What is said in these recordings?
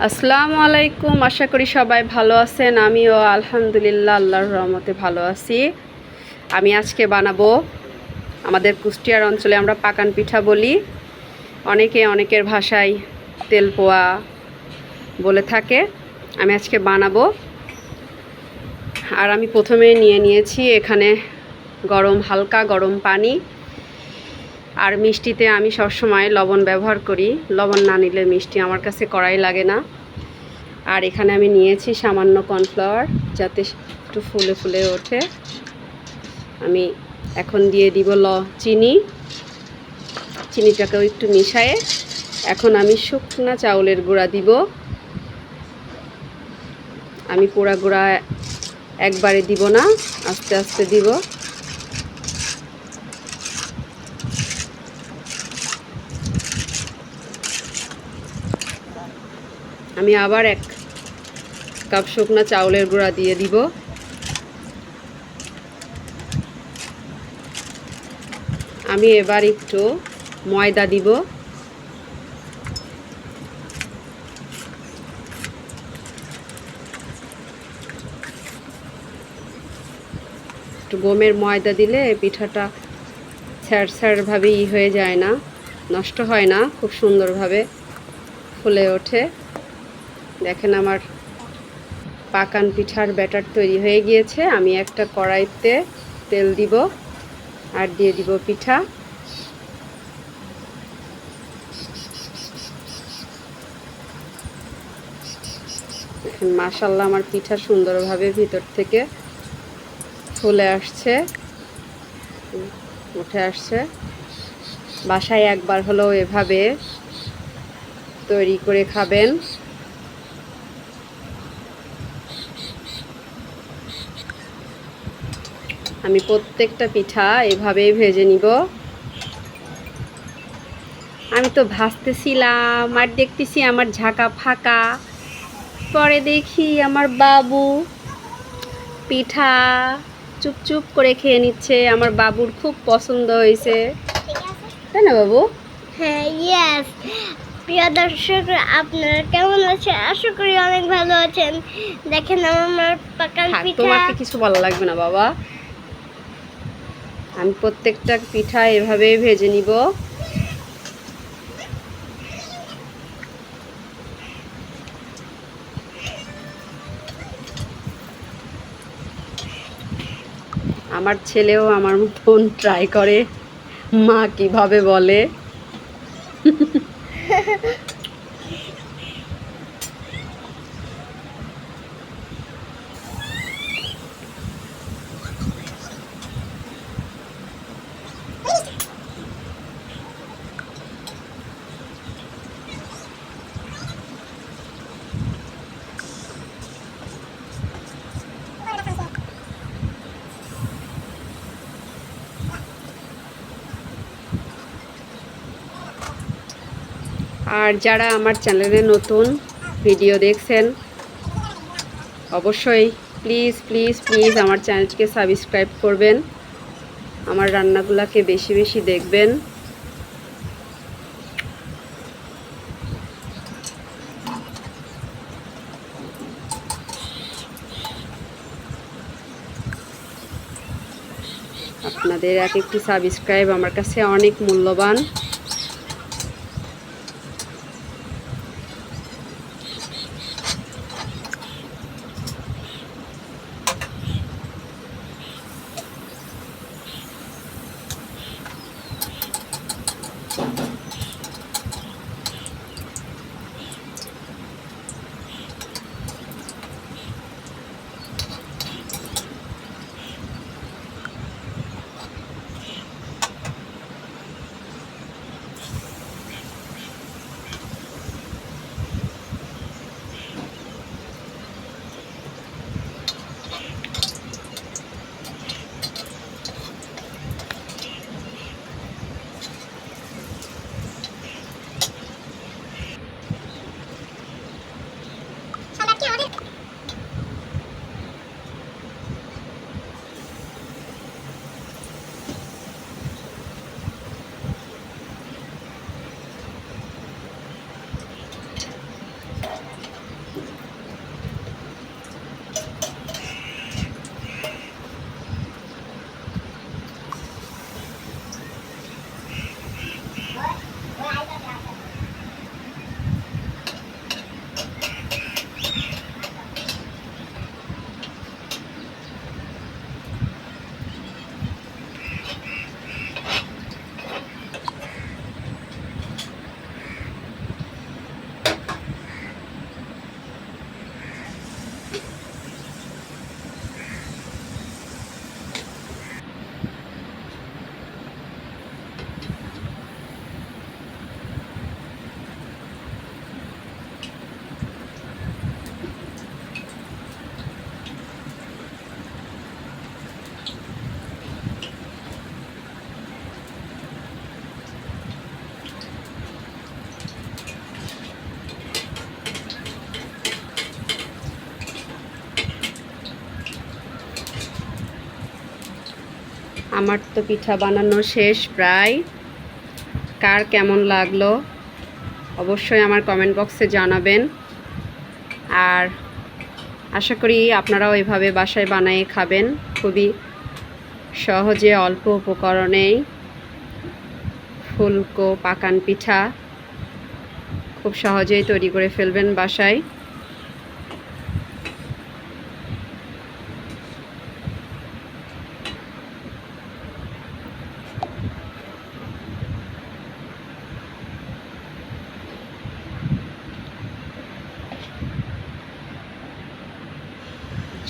আসসালামু আলাইকুম। আশা করি সবাই ভালো আছেন। আমিও আলহামদুলিল্লাহ আল্লাহর রহমতে ভালো আছি। আমি আজকে বানাবো, আমাদের কুষ্টিয়ার অঞ্চলে আমরা পাকান পিঠা বলি, অনেকে অনেকের ভাষায় তেলপোয়া বলে থাকে। আমি আজকে বানাবো। আর আমি প্রথমে নিয়েছি এখানে হালকা গরম পানি। আর মিষ্টিতে আমি সবসময় লবণ ব্যবহার করি, লবণ না নিলে মিষ্টি আমার কাছে কড়াই লাগে না। আর এখানে আমি নিয়েছি সামান্য কর্নফ্লাওয়ার, যাতে একটু ফুলে ফুলে ওঠে। আমি এখন দিয়ে দিব চিনিটাকেও একটু মিশায়ে এখন আমি শুকনা চাউলের গুঁড়া দিব। আমি পুরা গুঁড়া একবারে দিব না, আস্তে আস্তে দিব। আমি আবার 1 কাপ শুকনা চাউলের গুঁড়া দিয়ে দিব। আমি এবার একটু ময়দা দিব। একটু গমের ময়দা দিলে পিঠাটা স্যাঁড়ভাবে হয়ে যায় না, নষ্ট হয় না, খুব সুন্দরভাবে ফুলে ওঠে। দেখেন আমার পাকান পিঠার ব্যাটার তৈরি হয়ে গিয়েছে। আমি একটা কড়াইতে তেল দিব আর দিয়ে দিব পিঠা। দেখেন মাশাআল্লাহ আমার পিঠা সুন্দরভাবে ভিতর থেকে ফুলে আসছে, উঠে আসছে। বাসায় একবার হলেও এভাবে তৈরি করে খাবেন। আমি প্রত্যেকটা পিঠা এভাবেই ভেজে নিব। আমি তো ভাজতেছিলাম আর দেখতেছি আমার ঝাঁকা ফাঁকা, পরে দেখি আমার বাবু পিঠা চুপচুপ করে খেয়ে নিচ্ছে। আমার বাবুর খুব পছন্দ হয়েছে, তাই না বাবু? হ্যাঁ, ইয়েস। প্রিয় দর্শক, আপনারা কেমন আছেন? আশা করি অনেক ভালো আছেন। দেখেন আমার পাকান পিঠা। তোমাকে কিছু ভালো লাগবে না বাবা। আমি প্রত্যেকটা পিঠা এভাবে ভেজে নিব। আমার ছেলেও আমার মতন ট্রাই করে, মা কিভাবে বলে। আর যারা আমার চ্যানেলে নতুন ভিডিও দেখছেন, অবশ্যই প্লিজ প্লিজ প্লিজ আমার চ্যানেলটিকে সাবস্ক্রাইব করবেন, আমার রান্নাগুলোকে বেশি বেশি দেখবেন। আপনাদের এক একটি সাবস্ক্রাইব আমার কাছে অনেক মূল্যবান। আমার তো পিঠা বানানো শেষ প্রায়। কার কেমন লাগলো অবশ্যই আমার কমেন্ট বক্সে জানাবেন। আর আশা করি আপনারাও এভাবে বাসায় বানিয়ে খাবেন। খুবই সহজে অল্প উপকরণেই ফুলকো পাকান পিঠা খুব সহজেই তৈরি করে ফেলবেন বাসায়।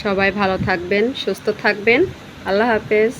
সবাই ভালো থাকবেন, সুস্থ থাকবেন। আল্লাহ হাফেজ।